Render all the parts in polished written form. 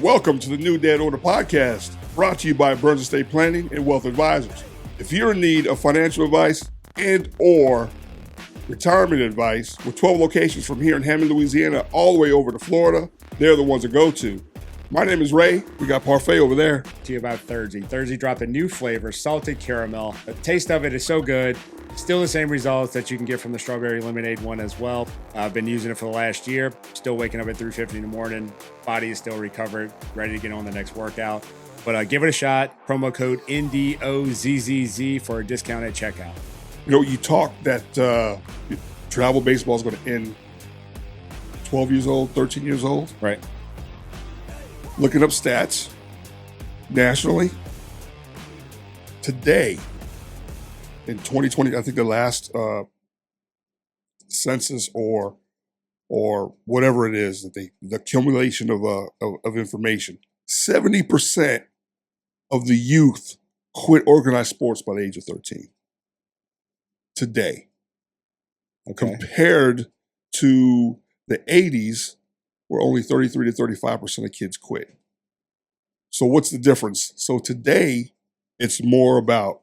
Welcome to the New Dad Order podcast, brought to you by Burns Estate Planning and Wealth Advisors. If you're in need of financial advice and or retirement advice, with 12 locations from here in Hammond, Louisiana, all the way over to Florida, they're the ones to go to. My name is Ray. We got Parfait over there. To you about Thursday. Thursday dropped a new flavor, salted caramel. The taste of it is so good. Still the same results that you can get from the strawberry lemonade one as well. I've been using it for the last year. Still waking up at 3:50 in the morning. Body is still recovered, ready to get on the next workout. But give it a shot. Promo code NDOZZZ for a discount at checkout. You know, you talk that travel baseball is going to end 12 years old, 13 years old. Right. Looking up stats nationally, today in 2020, I think the last census or whatever it is that the accumulation of information, 70% of the youth quit organized sports by the age of 13. Today, Okay. compared to the 80s, where only 33 to 35% of kids quit. So what's the difference? So today, it's more about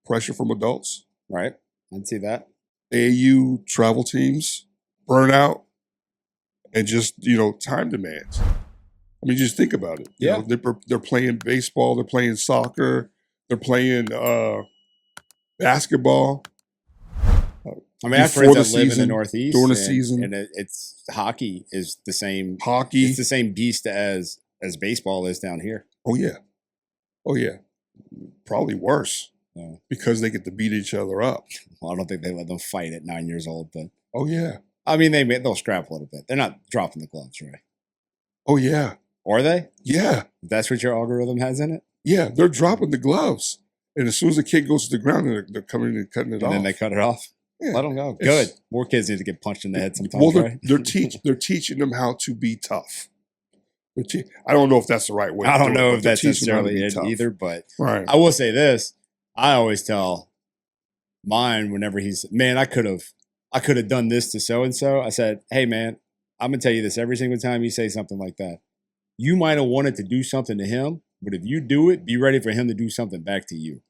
pressure from adults, Right. I can see that. AAU travel teams, burnout, and just, time demands. I mean, just think about it. Yeah. They're playing baseball, they're playing soccer, they're playing basketball. I mean, I have Before friends the that live in season, the Northeast. during the season. And it's hockey is the same. Hockey. It's the same beast as baseball is down here. Oh, yeah. Probably worse Yeah. because they get to beat each other up. Well, I don't think they let them fight at 9 years old, but Oh, yeah. I mean, they'll scrap a little bit. They're not dropping the gloves, right? Oh, yeah. Are they? Yeah. That's what your algorithm has in it? Yeah. They're dropping the gloves. And as soon as the kid goes to the ground, they're coming in and cutting it And off. then they cut it off. Yeah. Let them go. It's- Good. More kids need to get punched in the head sometimes, Well, right? they're teaching them how to be tough. I don't know if that's the right way. I to don't do know it, if but they're that's teaching them how to necessarily be it tough. either, but Right. I will say this. I always tell mine whenever I could have done this to so-and-so. I said, hey, man, I'm going to tell you this every single time you say something like that. You might have wanted to do something to him, but if you do it, be ready for him to do something back to you.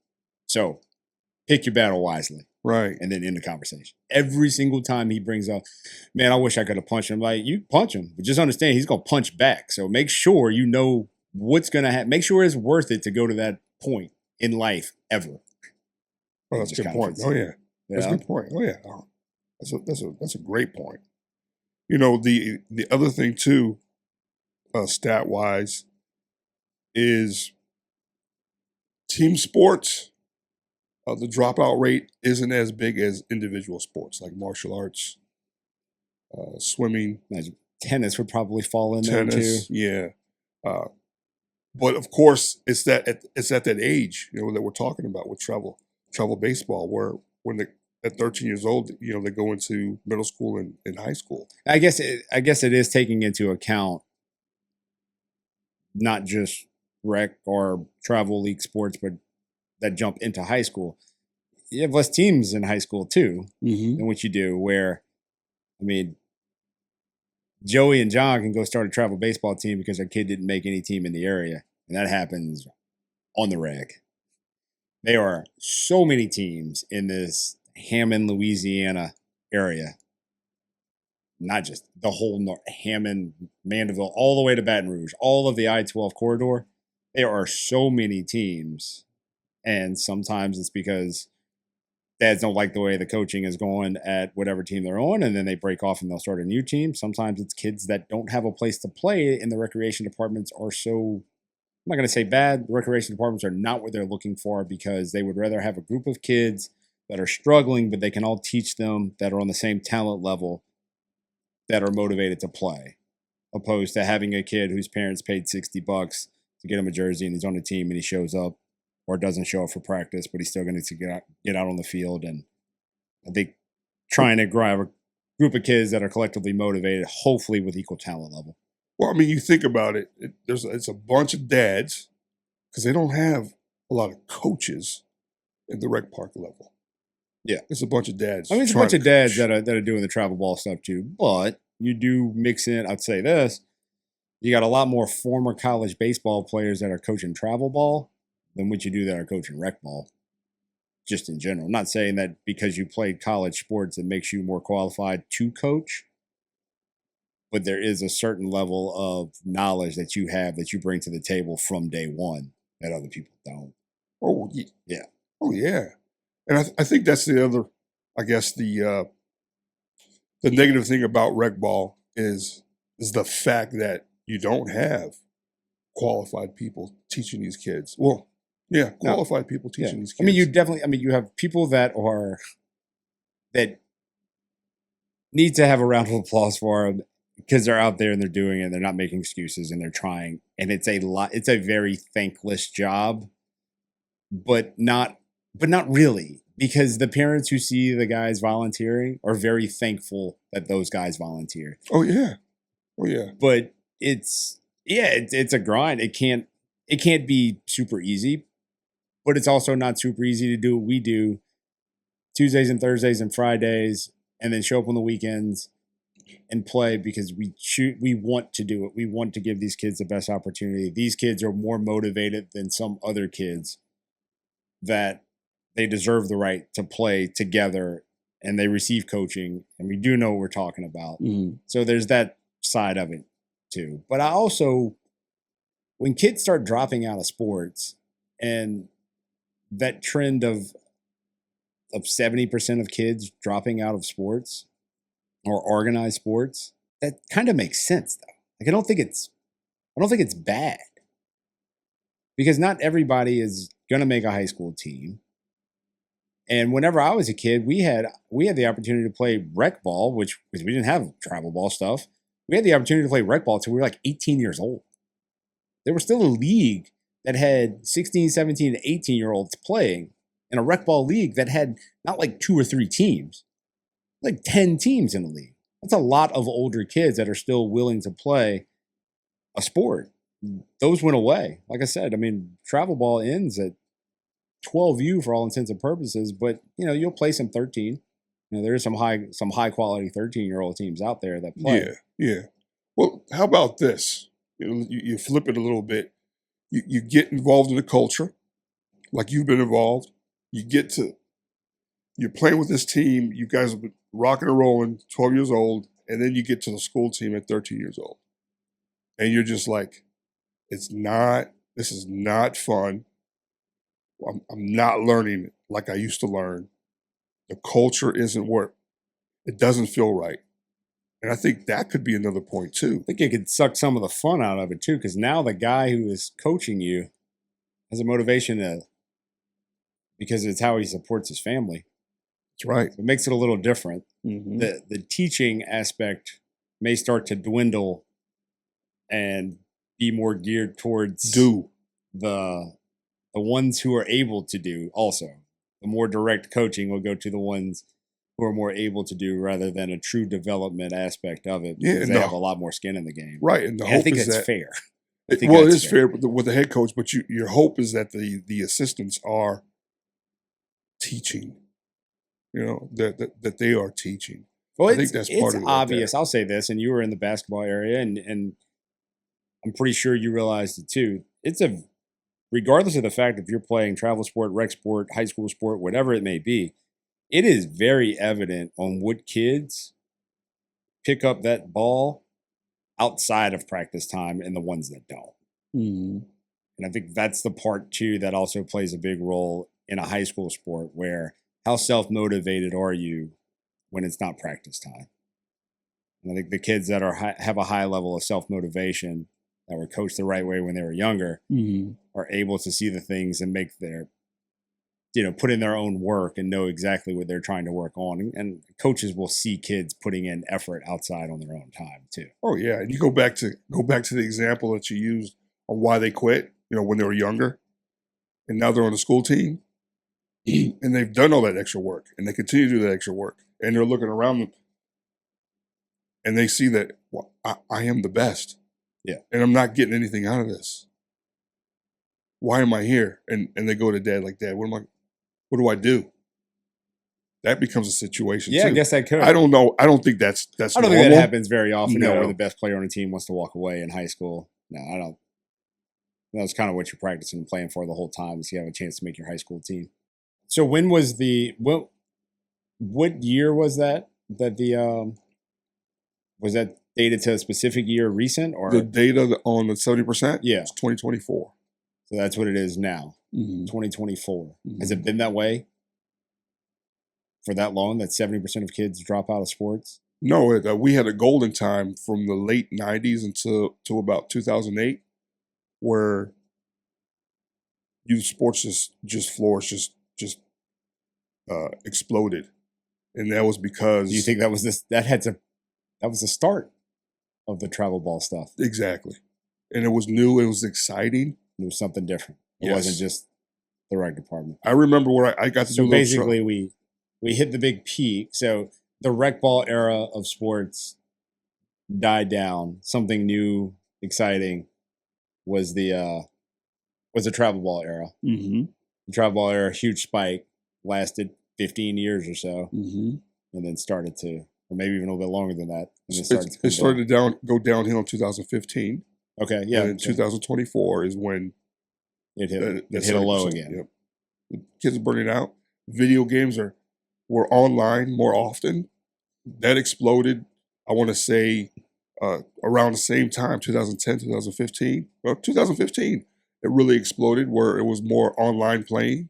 So pick your battle wisely. Right. And then end the conversation. Every single time he brings up, man, I wish I could have punched him. Like, you punch him, but just understand he's going to punch back. So make sure you know what's going to happen. Make sure it's worth it to go to that point in life ever. Oh, that's a Just good kind of point. fits Oh, in. yeah. That's Yeah. a good point. Oh, yeah. Oh, that's a great point. The other thing, too, stat-wise, is team sports. The dropout rate isn't as big as individual sports like martial arts, swimming, Imagine tennis would probably fall in there too. tennis. Yeah. But of course, it's at that age, that we're talking about with travel baseball, where when at 13 years old, they go into middle school and high school. I guess it is taking into account not just rec or travel league sports, but that jump into high school. You have less teams in high school too Mm-hmm. than what you do. Where, I mean, Joey and John can go start a travel baseball team because their kid didn't make any team in the area, and that happens on the reg. There are so many teams in this Hammond, Louisiana area. Not just the whole Hammond, Mandeville, all the way to Baton Rouge, all of the I-12 corridor. There are so many teams. And sometimes it's because dads don't like the way the coaching is going at whatever team they're on, and then they break off and they'll start a new team. Sometimes it's kids that don't have a place to play, and the recreation departments are so, I'm not going to say bad, the recreation departments are not what they're looking for because they would rather have a group of kids that are struggling, but they can all teach them that are on the same talent level that are motivated to play, opposed to having a kid whose parents paid $60 to get him a jersey and he's on a team and he shows up or doesn't show up for practice, but he's still going to get out on the field. And I think trying to grab a group of kids that are collectively motivated, hopefully with equal talent level. Well, I mean, you think about it. It's a bunch of dads because they don't have a lot of coaches at the rec park level. Yeah. It's a bunch of dads. I mean, it's a trying bunch to of dads coach. that are doing the travel ball stuff too, but you do mix in, I'd say this, You got a lot more former college baseball players that are coaching travel ball than what you do that are coaching rec ball, just in general. I'm not saying that because you played college sports it makes you more qualified to coach, but there is a certain level of knowledge that you have that you bring to the table from day one that other people don't. Oh, Yeah. Oh, yeah. And I think that's the other, I guess, the negative thing about rec ball is the fact that you don't have qualified people teaching these kids. Well, yeah, qualified people teaching these kids. I mean, you have people that need to have a round of applause for them because they're out there and they're doing it. They're not making excuses and they're trying. And it's a very thankless job, but not really, because the parents who see the guys volunteering are very thankful that those guys volunteer. Oh yeah. Oh yeah. But it's a grind. It can't be super easy, but it's also not super easy to do what we do Tuesdays and Thursdays and Fridays, and then show up on the weekends and play because we want to do it. We want to give these kids the best opportunity. These kids are more motivated than some other kids that they deserve the right to play together and they receive coaching, and we do know what we're talking about. Mm-hmm. So there's that side of it too. But I also, when kids start dropping out of sports and that trend of 70% of kids dropping out of sports or organized sports, that kind of makes sense though. Like I don't think it's bad, because not everybody is going to make a high school team. And whenever I was a kid, we had the opportunity to play rec ball, because we didn't have travel ball stuff. We had the opportunity to play rec ball until we were like 18 years old. There was still a league that had 16, 17, and 18-year-olds playing in a rec ball league that had not like 2 or 3 teams, like 10 teams in the league. That's a lot of older kids that are still willing to play a sport. Those went away. Like I said, I mean, travel ball ends at 12U for all intents and purposes, but you'll play some 13. There's some high quality 13-year-old teams out there that play. Yeah. Well, how about this? You flip it a little bit. You get involved in the culture, like you've been involved. You're playing with this team. You guys have been rocking and rolling, 12 years old, and then you get to the school team at 13 years old. And you're just like, this is not fun. I'm not learning like I used to learn. The culture isn't it doesn't feel right. And I think that could be another point too. I think it could suck some of the fun out of it too, because now the guy who is coaching you has a motivation because it's how he supports his family. That's right. It makes it a little different. Mm-hmm. The teaching aspect may start to dwindle and be more geared towards the ones who are able to do. Also, the more direct coaching will go to the ones who are more able to do, rather than a true development aspect of it, because they have a lot more skin in the game. Right, and I think that's fair. It is fair with the head coach, but your hope is that the assistants are teaching. That they are teaching. Well, I think that's part of it. It's obvious. I'll say this, and you were in the basketball area, and I'm pretty sure you realized it too. Regardless of the fact if you're playing travel sport, rec sport, high school sport, whatever it may be, it is very evident on what kids pick up that ball outside of practice time and the ones that don't. Mm-hmm. And I think that's the part too that also plays a big role in a high school sport, where how self-motivated are you when it's not practice time? And I think the kids that have a high level of self-motivation, that were coached the right way when they were younger, mm-hmm. are able to see the things and make put in their own work and know exactly what they're trying to work on. And coaches will see kids putting in effort outside on their own time too. Oh yeah. And you go back to the example that you used on why they quit, when they were younger, and now they're on the school team and they've done all that extra work and they continue to do that extra work, and they're looking around them and they see that, well, I am the best. Yeah. And I'm not getting anything out of this. Why am I here? And they go to dad like, Dad, what do I do? that becomes a situation. Yeah, too. I guess that could. I don't know. I don't think that's I don't normal. think that happens very often. No. Where the best player on a team wants to walk away in high school. No, I don't. That's kind of what you're practicing and playing for the whole time, is you have a chance to make your high school team. So when was what year was that? Was that dated to a specific year, recent, or The data on the 70%? Yeah. It's 2024. So that's what it is now. 2024. Has it been that way for that long, that 70% of kids drop out of sports? No, we had a golden time from the late 90s until about 2008, where youth sports just flourished, just exploded. And that was because... Do you think that was that was the start of the travel ball stuff? Exactly. And it was new. It was exciting. It was something different. It Yes. wasn't just the rec department. I remember where I got to do So a little basically, we hit the big peak. So the rec ball era of sports died down. Something new, exciting was the travel ball era. Mm-hmm. The travel ball era, huge spike, lasted 15 years or so, Mm-hmm. and then started to, or maybe even a little bit longer than that. And It started to go downhill in 2015. Okay, yeah. And in 2024 is when it hit that a low 70%, again. Yep. Kids are burning out. Video games were online more often. That exploded, I want to say, around the same time, 2010, 2015. Well, 2015, it really exploded where it was more online playing.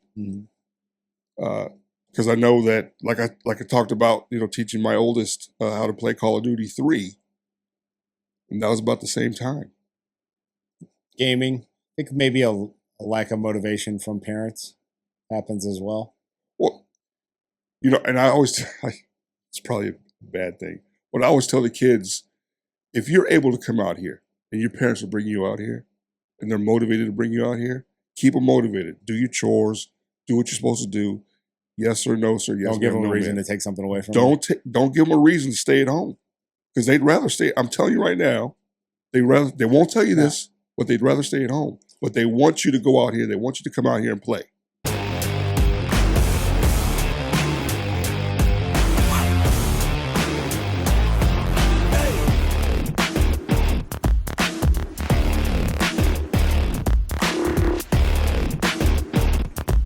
Because I know that, like I talked about, teaching my oldest how to play Call of Duty 3, and that was about the same time. Gaming, I think maybe a lack of motivation from parents happens as well. Well, and I always, it's probably a bad thing, but I always tell the kids, if you're able to come out here and your parents will bring you out here and they're motivated to bring you out here, keep them motivated. Do your chores, do what you're supposed to do. Yes or no, sir. Yes. Don't give them a reason to take something away from them. Don't give them a reason to stay at home, because they'd rather stay. I'm telling you right now, they won't tell you this, but they'd rather stay at home. But they want you to go out here. They want you to come out here and play.